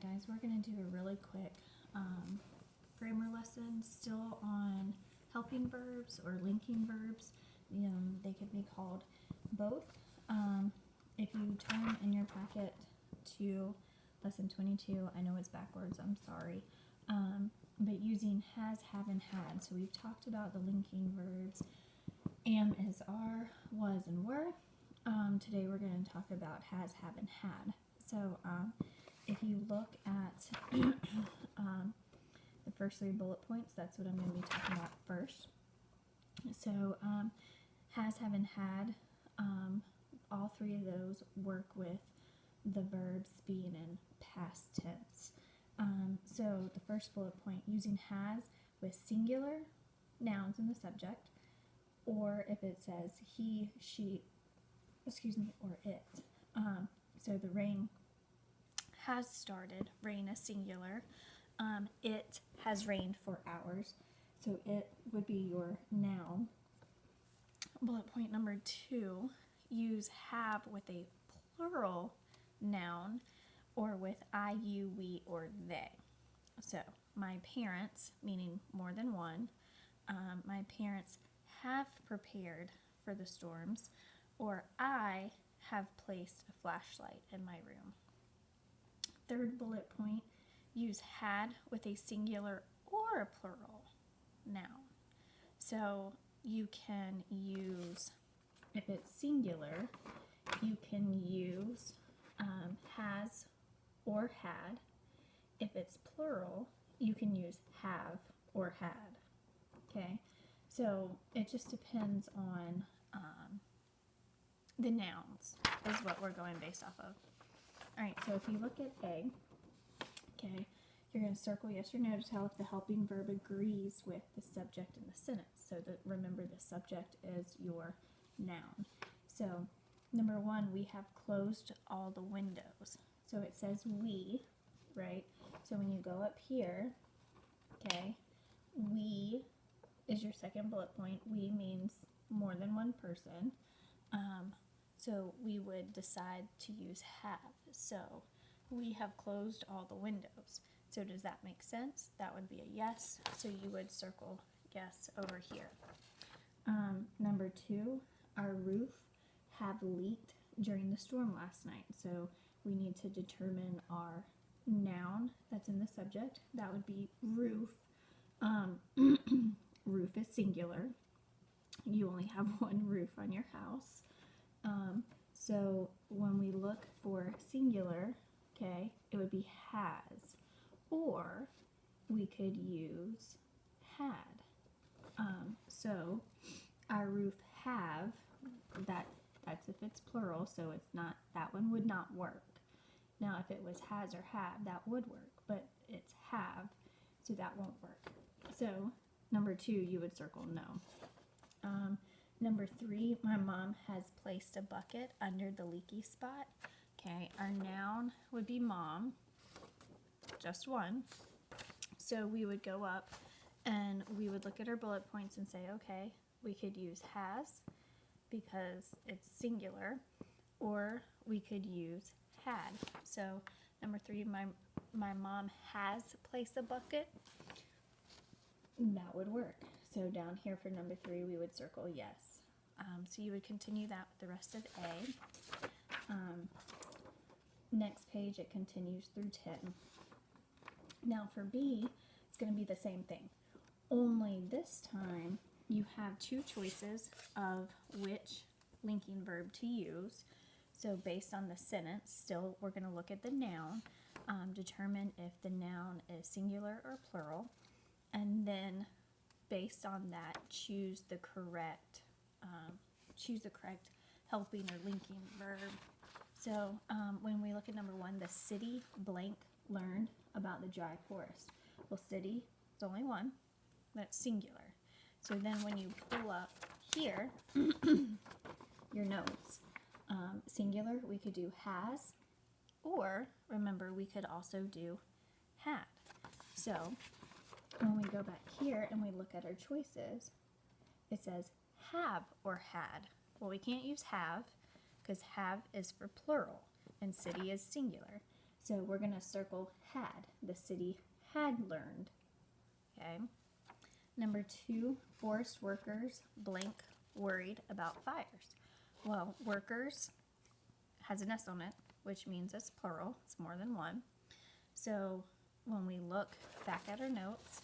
Alright guys, we're going to do a really quick grammar lesson still on helping verbs or linking verbs. They could be called both. If you turn in your packet to lesson 22, I know it's backwards, I'm sorry, but using has, have, and had. So we've talked about the linking verbs am, is, are, was, and were. Today we're going to talk about has, have, and had. So if you look at the first three bullet points, that's what I'm going to be talking about first. So has, have, and had, all three of those work with the verbs being in past tense. So the first bullet point, using has with singular nouns in the subject, or if it says he, she, or it. So the rain has started, rain is singular. It has rained for hours, so it would be your noun. Bullet point number 2, use have with a plural noun or with I, you, we, or they. So my parents, meaning more than one, my parents have prepared for the storms, or I have placed a flashlight in my room. Third bullet point, use had with a singular or a plural noun. So you can use, if it's singular, you can use has or had. If it's plural, you can use have or had. Okay, so it just depends on the nouns is what we're going based off of. Alright, so if you look at A, okay, you're going to circle yes or no to tell if the helping verb agrees with the subject in the sentence. So remember, the subject is your noun. So number 1, we have closed all the windows. So it says we, right? So when you go up here, okay, we is your second bullet point. We means more than one person. So we would decide to use have. So we have closed all the windows. So does that make sense? That would be a yes. So you would circle yes over here. Number 2, our roof have leaked during the storm last night. So we need to determine our noun that's in the subject. That would be roof. Roof is singular. You only have one roof on your house. So when we look for singular, okay, it would be has, or we could use had. So our roof have, that's if it's plural, so it's not, that one would not work. Now if it was has or have, that would work, but it's have, so that won't work. So number 2, you would circle no. Number 3, my mom has placed a bucket under the leaky spot. Okay, our noun would be mom, just one. So we would go up and we would look at our bullet points and say, okay, we could use has because it's singular, or we could use had. So number 3, my mom has placed a bucket. That would work. So down here for number 3, we would circle yes. So you would continue that with the rest of A. Next page, it continues through 10. Now for B, it's going to be the same thing. Only this time, you have 2 choices of which linking verb to use. So based on the sentence, still we're going to look at the noun, determine if the noun is singular or plural, and then based on that, choose the correct helping or linking verb. So when we look at number 1, the city blank learned about the dry forest. Well, city is only one, that's singular. So then when you pull up here, your notes, singular, we could do has, or remember, we could also do had. So when we go back here and we look at our choices, it says have or had. Well, we can't use have because have is for plural and city is singular. So we're going to circle had. The city had learned. Okay. Number 2, forest workers blank worried about fires. Well, workers has an S on it, which means it's plural. It's more than one. So when we look back at our notes,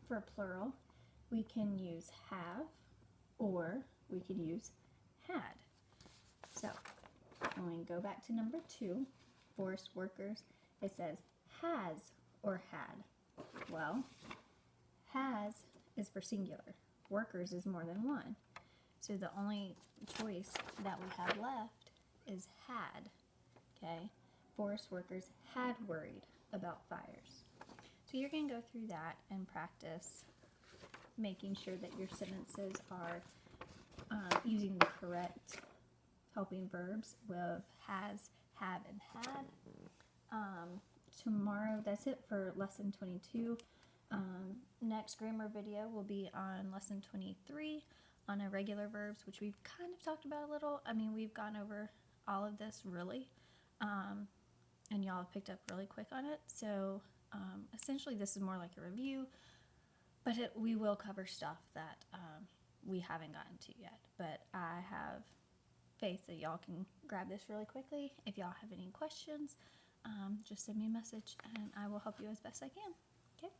for plural, we can use have or we could use had. So when we go back to number 2, forest workers, it says has or had. Well, has is for singular. Workers is more than one. So the only choice that we have left is had. Okay? Forest workers had worried about fires. So you're going to go through that and practice making sure that your sentences are using the correct helping verbs with has, have, and had. Tomorrow, that's it for lesson 22. Next grammar video will be on lesson 23 on irregular verbs, which we've kind of talked about a little. I mean, we've gone over all of this really, and y'all have picked up really quick on it. So essentially this is more like a review, but we will cover stuff that we haven't gotten to yet. But I have faith that y'all can grab this really quickly. If y'all have any questions, just send me a message and I will help you as best I can. Okay?